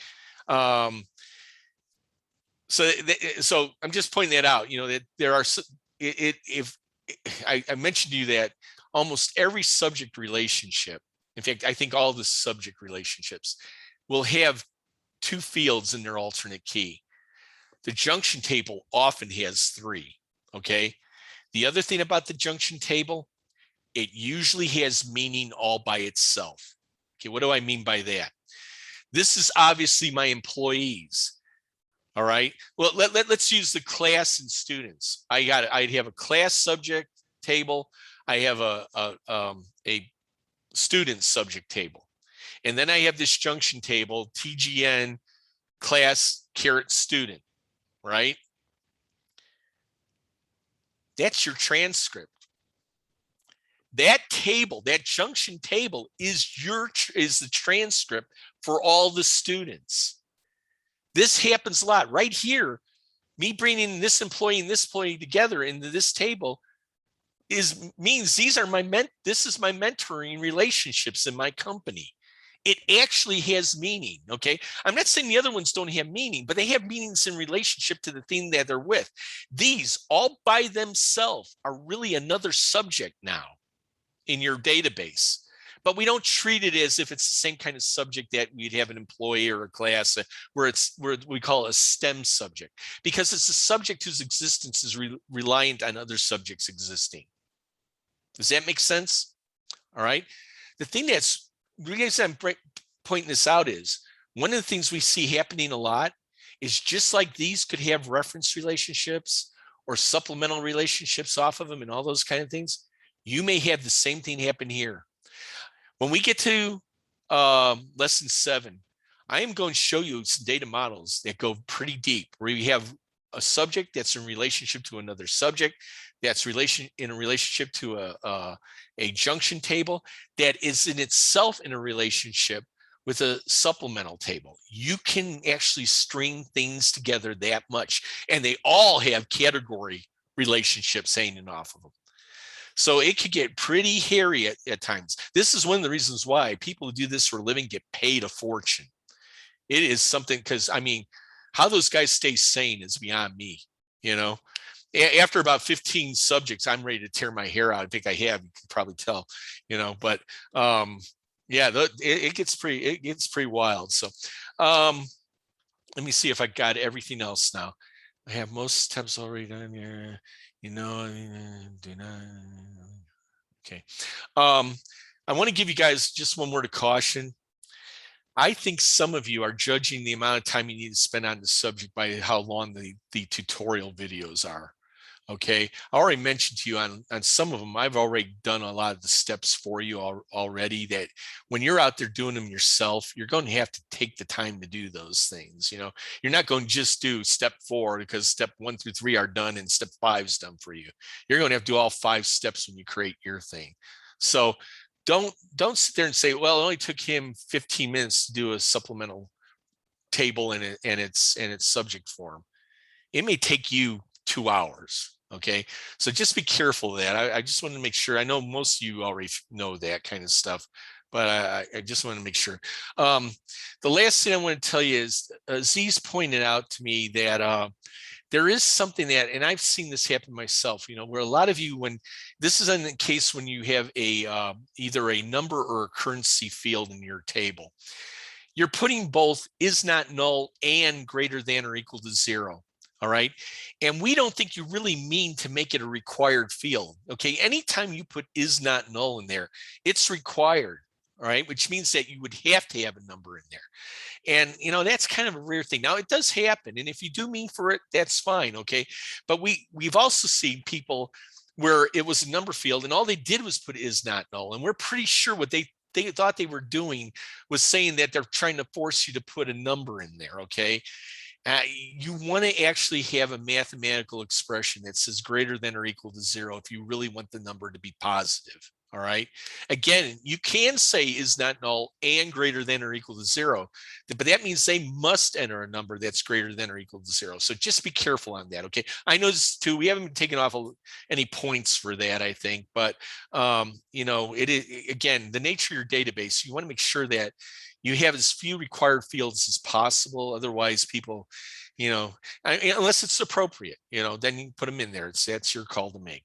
So I'm just pointing that out, that there are, if I mentioned to you that almost every subject relationship, in fact, I think all the subject relationships will have 2 fields in their alternate key. The junction table often has 3. Okay. The other thing about the junction table, it usually has meaning all by itself. Okay, what do I mean by that? This is obviously my employees. All right. Well, let's use the class and students. I have a class subject table. I have a student subject table. And then I have this junction table, TGN, class, caret student, right? That's your transcript. That table, that junction table is the transcript for all the students. This happens a lot right here. Me bringing this employee and this employee together into this table means these are this is my mentoring relationships in my company. It actually has meaning. Okay, I'm not saying the other ones don't have meaning, but they have meanings in relationship to the thing that they're with. These all by themselves are really another subject now in your database, but we don't treat it as if it's the same kind of subject that we'd have an employee or a class where we call it a STEM subject, because it's a subject whose existence is reliant on other subjects existing. Does that make sense? All right. The thing that's really, I'm pointing this out, is one of the things we see happening a lot is just like these could have reference relationships or supplemental relationships off of them and all those kind of things. You may have the same thing happen here. When we get to lesson 7, I am going to show you some data models that go pretty deep, where you have a subject that's in relationship to another subject, that's in a relationship to a junction table that is in itself in a relationship with a supplemental table. You can actually string things together that much, and they all have category relationships hanging off of them. So it could get pretty hairy at times. This is one of the reasons why people who do this for a living get paid a fortune. It is something, because I mean, how those guys stay sane is beyond me. You know, after about 15 subjects, I'm ready to tear my hair out. I think I have, you can probably tell, you know, but yeah, it gets pretty wild. So let me see if I got everything else now. I have most steps already done here. You know, do not. Okay. I want to give you guys just one word of caution. I think some of you are judging the amount of time you need to spend on the subject by how long the tutorial videos are. Okay, I already mentioned to you on some of them, I've already done a lot of the steps for you already, that when you're out there doing them yourself, you're going to have to take the time to do those things. You know, you're not going to just do step 4 because step 1 through 3 are done and step 5 is done for you. You're going to have to do all 5 steps when you create your thing. So don't sit there and say, well, it only took him 15 minutes to do a supplemental table and its subject form. It may take you 2 hours. Okay, so just be careful of that. I just want to make sure. I know most of you already know that kind of stuff, but I just want to make sure. The last thing I want to tell you is Aziz pointed out to me that there is something that, and I've seen this happen myself, you know, where a lot of you, when this is in the case when you have a either a number or a currency field in your table, you're putting both is not null and greater than or equal to 0. All right. And we don't think you really mean to make it a required field. Okay. Anytime you put is not null in there, it's required. All right. Which means that you would have to have a number in there. And, you know, that's kind of a rare thing. Now, it does happen. And if you do mean for it, that's fine. Okay. But we've also seen people where it was a number field and all they did was put is not null. And we're pretty sure what they thought they were doing was saying that they're trying to force you to put a number in there. Okay. You want to actually have a mathematical expression that says greater than or equal to 0 if you really want the number to be positive. All right. Again, you can say is not null and greater than or equal to 0, but that means they must enter a number that's greater than or equal to 0. So just be careful on that. Okay. I noticed too, we haven't taken off any points for that, I think, but you know, it is, again, the nature of your database, you want to make sure that you have as few required fields as possible. Otherwise, people, you know, unless it's appropriate, you know, then you put them in there. That's your call to make.